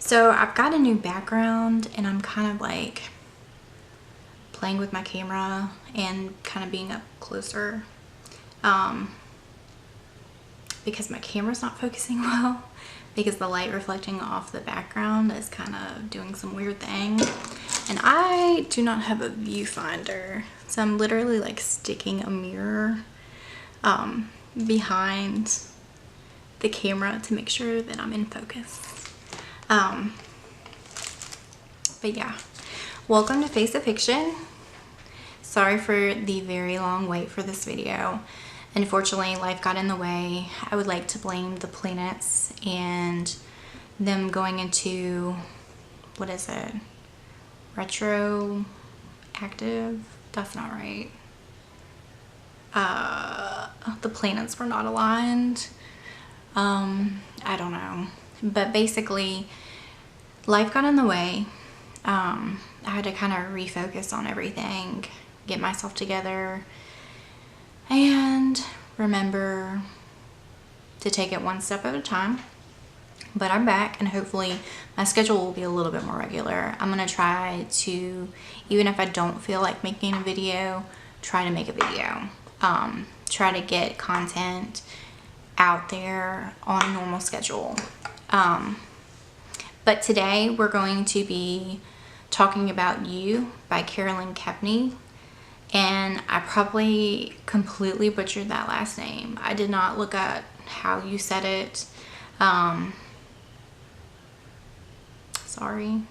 So I've got a new background and I'm kind of like playing with my camera and kind of being up closer because my camera's not focusing well because the light reflecting off the background is kind of doing some weird thing. And I do not have a viewfinder, so I'm literally like sticking a mirror behind the camera to make sure that I'm in focus. But yeah, welcome to Face of Fiction. Sorry for the very long wait for this video. Unfortunately, life got in the way. I would like to blame the planets and them going into, what is it? Retroactive? That's not right. The planets were not aligned. I don't know. But basically, life got in the way. I had to kind of refocus on everything, get myself together, and remember to take it one step at a time. But I'm back, and hopefully my schedule will be a little bit more regular. I'm gonna try to, even if I don't feel like making a video, try to make a video. Try to get content out there on a normal schedule. But today we're going to be talking about You by Kepnes. And I probably completely butchered that last name. I did not look at how you said it. Sorry.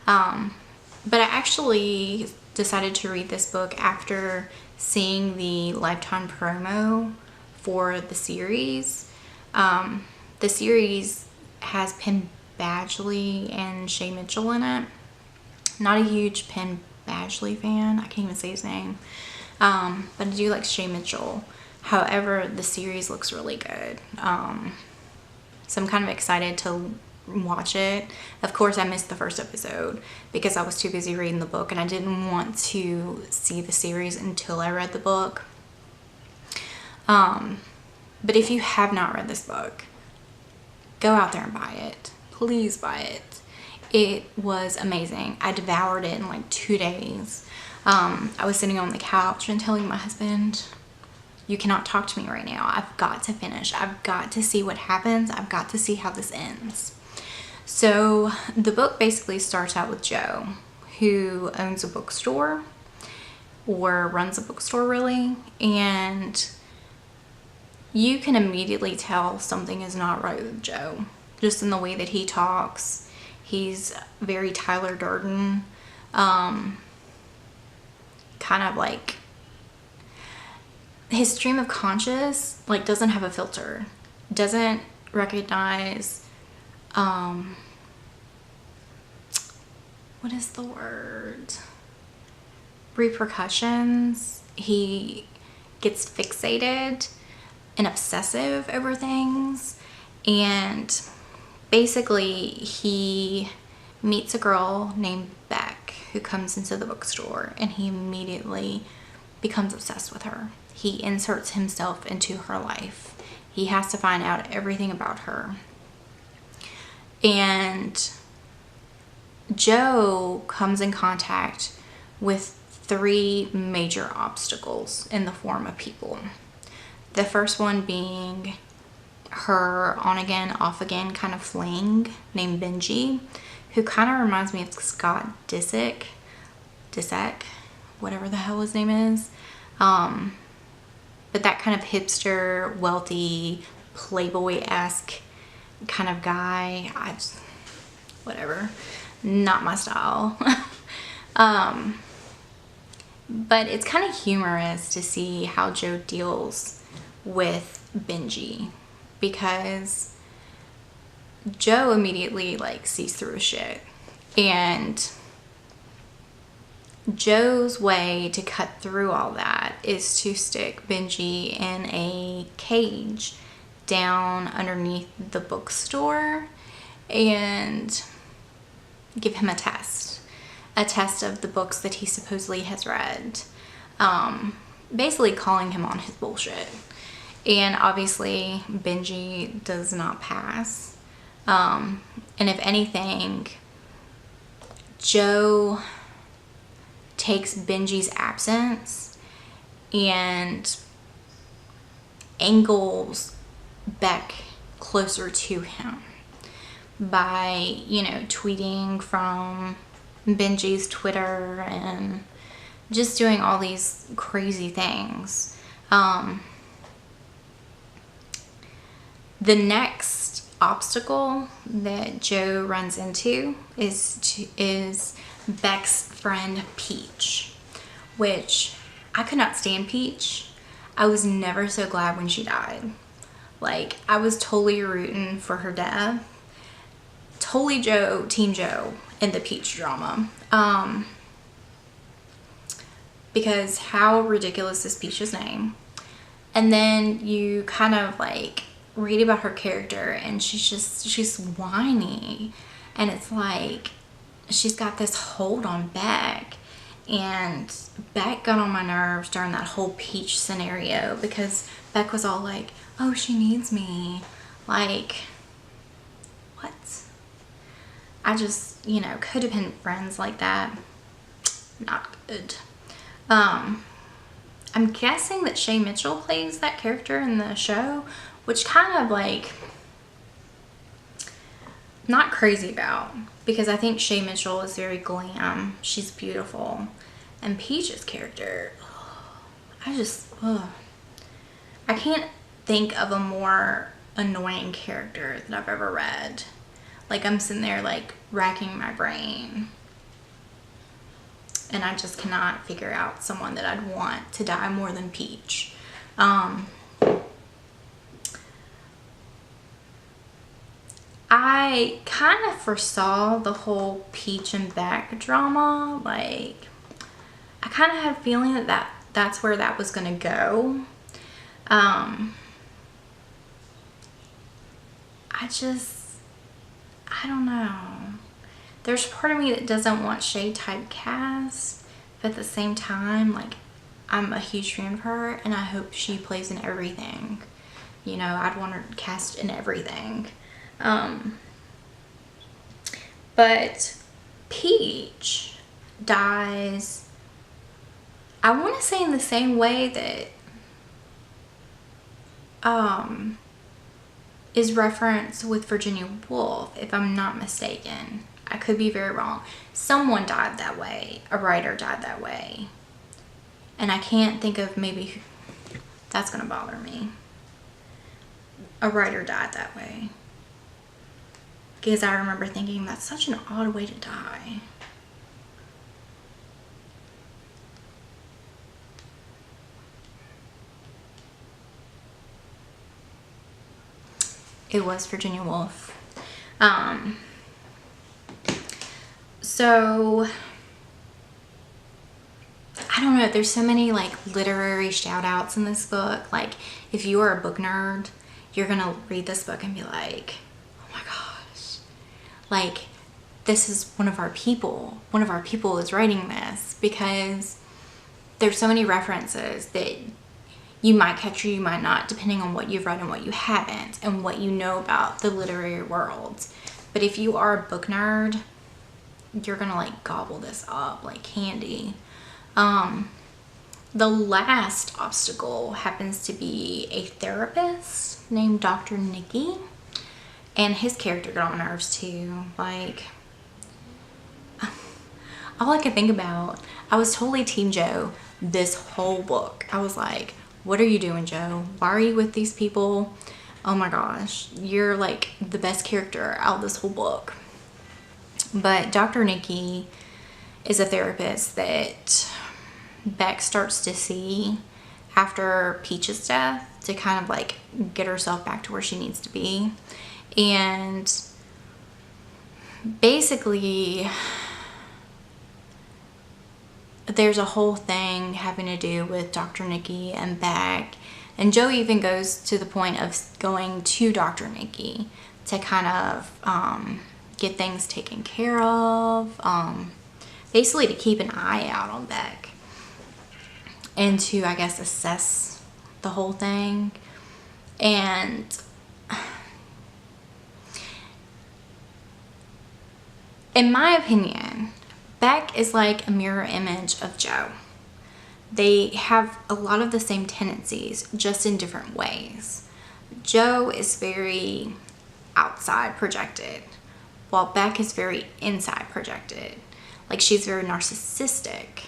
But I actually decided to read this book after seeing the Lifetime promo for the series. The series has Penn Badgley and Shay Mitchell in it. Not a huge Penn Badgley fan. I can't even say his name. But I do like Shay Mitchell. However, the series looks really good. So I'm kind of excited to watch it. Of course, I missed the first episode because I was too busy reading the book and I didn't want to see the series until I read the book. But if you have not read this book, go out there and buy it. Please buy it. It was amazing. I devoured it in like 2 days. I was sitting on the couch and telling my husband, you cannot talk to me right now. I've got to finish. I've got to see what happens. I've got to see how this ends. So the book basically starts out with Joe, who owns a bookstore, or runs a bookstore really, and you can immediately tell something is not right with Joe, just in the way that he talks. He's very Tyler Durden, kind of like, his stream of conscious like doesn't have a filter, doesn't recognize, what is the word? Repercussions. He gets fixated and obsessive over things, and basically he meets a girl named Beck who comes into the bookstore and he immediately becomes obsessed with her. He inserts himself into her life. He has to find out everything about her. And Joe comes in contact with 3 major obstacles in the form of people. The first one being her on again, off again kind of fling named Benji, who kind of reminds me of Scott Disick, whatever the hell his name is. But that kind of hipster, wealthy, playboy-esque kind of guy. Whatever. Not my style. But it's kind of humorous to see how Joe deals with Benji, because Joe immediately like sees through his shit, and Joe's way to cut through all that is to stick Benji in a cage down underneath the bookstore and give him a test of the books that he supposedly has read, basically calling him on his bullshit. And obviously Benji does not pass. And if anything, Joe takes Benji's absence and angles Beck closer to him by, you know, tweeting from Benji's Twitter and just doing all these crazy things. The next obstacle that Joe runs into is Beck's friend Peach, which I could not stand Peach. I was never so glad when she died. Like, I was totally rooting for her death. Totally Team Joe in the Peach drama. Because how ridiculous is Peach's name? And then you kind of like read about her character and she's whiny. And it's like, she's got this hold on Beck. And Beck got on my nerves during that whole Peach scenario because Beck was all like, oh, she needs me. Like, what? I just, you know, could have been friends like that. Not good. I'm guessing that Shay Mitchell plays that character in the show, which kind of like, not crazy about, because I think Shay Mitchell is very glam. She's beautiful. And Peach's character, I can't think of a more annoying character that I've ever read. Like, I'm sitting there like racking my brain. And I just cannot figure out someone that I'd want to die more than Peach. I kind of foresaw the whole Peach and Beck drama. Like, I kind of had a feeling that that's where that was going to go. I don't know. There's part of me that doesn't want Shay typecast, but at the same time, like, I'm a huge fan of her and I hope she plays in everything. You know, I'd want her cast in everything. But Peach dies, I want to say in the same way that is referenced with Virginia Woolf, if I'm not mistaken. I could be very wrong. Someone died that way. A writer died that way. And I can't think of maybe, that's gonna bother me. A writer died that way. Because I remember thinking, that's such an odd way to die. It was Virginia Woolf. So I don't know, there's so many like literary shout outs in this book. Like, if you are a book nerd, you're gonna read this book and be like, oh my gosh, like, this is one of our people is writing this, because there's so many references that you might catch or you might not, depending on what you've read and what you haven't, and what you know about the literary world. But if you are a book nerd, you're gonna like gobble this up like candy. The last obstacle happens to be a therapist named Dr. Nikki, and his character got on my nerves too. Like, all I could think about, I was totally Team Joe this whole book. I was like, what are you doing, Joe? Why are you with these people? Oh my gosh, you're like the best character out of this whole book. But Dr. Nikki is a therapist that Beck starts to see after Peach's death to kind of like get herself back to where she needs to be. And basically, there's a whole thing having to do with Dr. Nikki and Beck. And Joe even goes to the point of going to Dr. Nikki to kind of get things taken care of. Basically to keep an eye out on Beck. And to, I guess, assess the whole thing. And In my opinion, Beck is like a mirror image of Joe. They have a lot of the same tendencies, just in different ways. Joe is very outside projected, while Beck is very inside projected. Like, she's very narcissistic.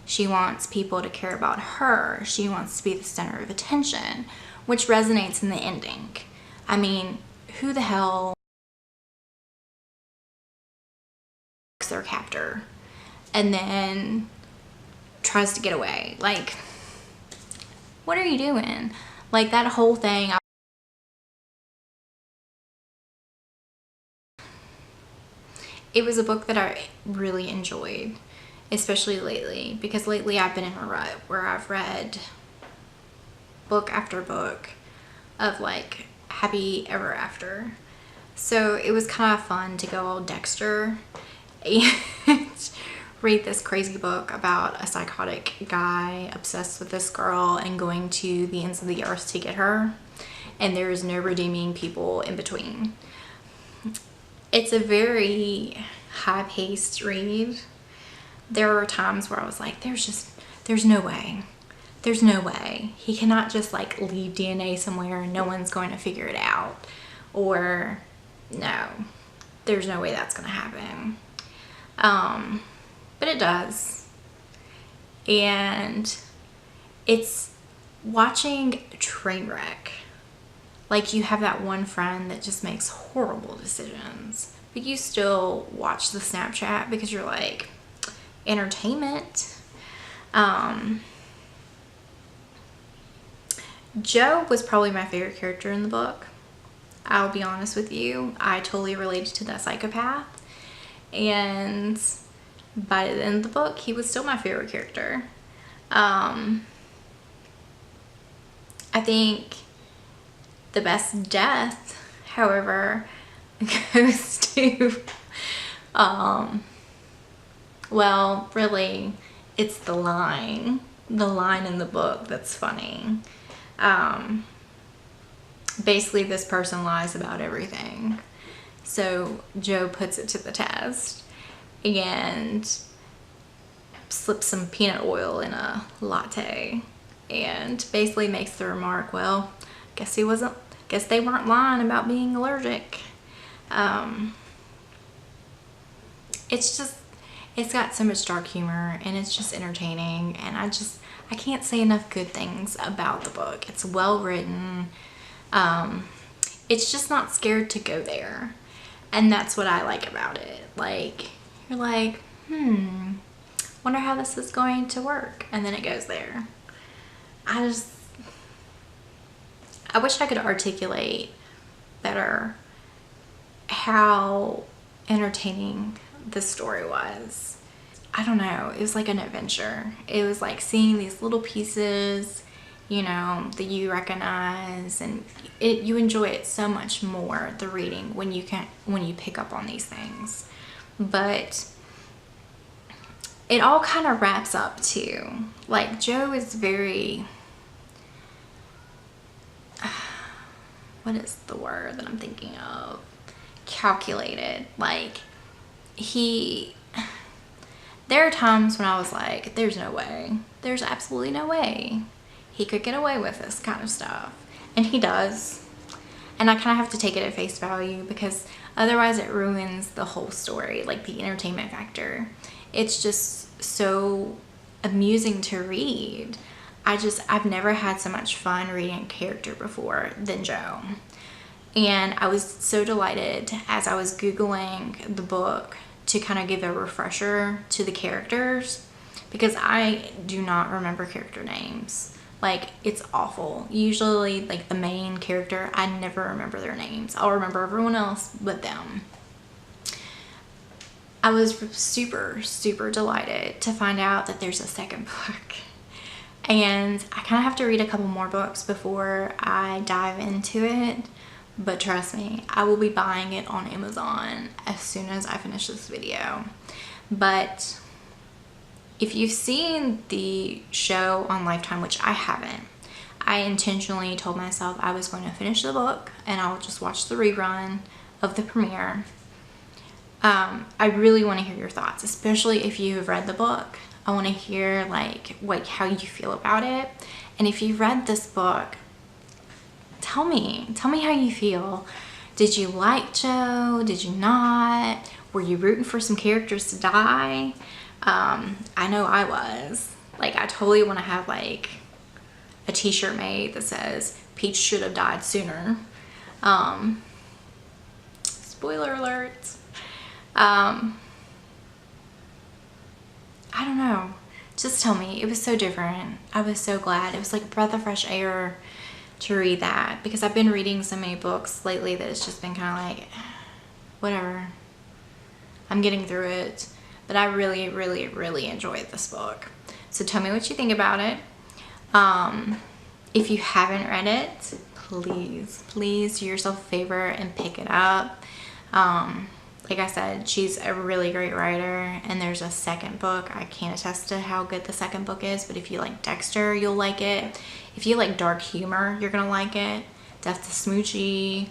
She wants people to care about her. She wants to be the center of attention, which resonates in the ending. I mean, who the hell is their captor and then tries to get away? Like, what are you doing? Like, that whole thing. It was a book that I really enjoyed, especially lately, because lately I've been in a rut where I've read book after book of like happy ever after. So it was kind of fun to go all Dexter and read this crazy book about a psychotic guy obsessed with this girl and going to the ends of the earth to get her, and there is no redeeming people in between. It's a very high-paced read. There were times where I was like, there's no way. There's no way. He cannot just like leave DNA somewhere and no one's going to figure it out. Or, no, there's no way that's going to happen. But it does. And it's watching a train wreck. Like, you have that one friend that just makes horrible decisions, but you still watch the Snapchat because you're like, entertainment. Joe was probably my favorite character in the book. I'll be honest with you. I totally related to that psychopath. And by the end of the book, he was still my favorite character. I think the best death, however, goes to, well, really, it's the line in the book that's funny. Basically, this person lies about everything. So Joe puts it to the test and slips some peanut oil in a latte and basically makes the remark, well, guess they weren't lying about being allergic. It's got so much dark humor and it's just entertaining, and I can't say enough good things about the book. It's well written. It's just not scared to go there. And that's what I like about it. Like, you're like, wonder how this is going to work. And then it goes there. I wish I could articulate better how entertaining this story was. I don't know, it was like an adventure. It was like seeing these little pieces, you know, that you recognize, and you enjoy it so much more, the reading, when you pick up on these things. But it all kind of wraps up too. Like, Joe is very, what is the word that I'm thinking of? Calculated. Like, there are times when I was like, there's no way. There's absolutely no way he could get away with this kind of stuff. And he does. And I kind of have to take it at face value, because otherwise it ruins the whole story, like the entertainment factor. It's just so amusing to read. I've never had so much fun reading a character before than Joe. And I was so delighted as I was Googling the book to kind of give a refresher to the characters, because I do not remember character names. Like, it's awful. Usually, like, the main character, I never remember their names. I'll remember everyone else but them. I was super, super delighted to find out that there's a second book. And I kind of have to read a couple more books before I dive into it. But trust me, I will be buying it on Amazon as soon as I finish this video. But if you've seen the show on Lifetime, which I haven't, I intentionally told myself I was going to finish the book and I'll just watch the rerun of the premiere. I really want to hear your thoughts, especially if you have read the book. I want to hear like how you feel about it. And if you read this book, tell me how you feel. Did you like Joe? Did you not? Were you rooting for some characters to die? I know I was. Like, I totally want to have like a t-shirt made that says Peach should have died sooner. Spoiler alert. I don't know. Just tell me. It was so different. I was so glad. It was like a breath of fresh air to read that, because I've been reading so many books lately that it's just been kind of like, whatever. I'm getting through it. But I really, really, really enjoyed this book. So tell me what you think about it. If you haven't read it, please do yourself a favor and pick it up. Like I said, she's a really great writer, and there's a second book. I can't attest to how good the second book is, but if you like Dexter, you'll like it. If you like dark humor, you're gonna like it. Death to Smoochie,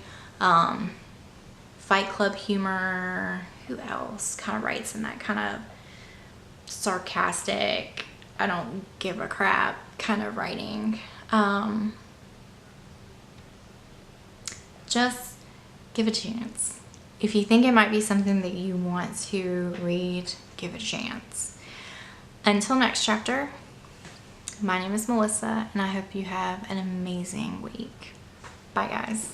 Fight Club humor. Who else kind of writes in that kind of sarcastic, I don't give a crap kind of writing? Just give it a chance. If you think it might be something that you want to read, give it a chance. Until next chapter, my name is Melissa, and I hope you have an amazing week. Bye, guys.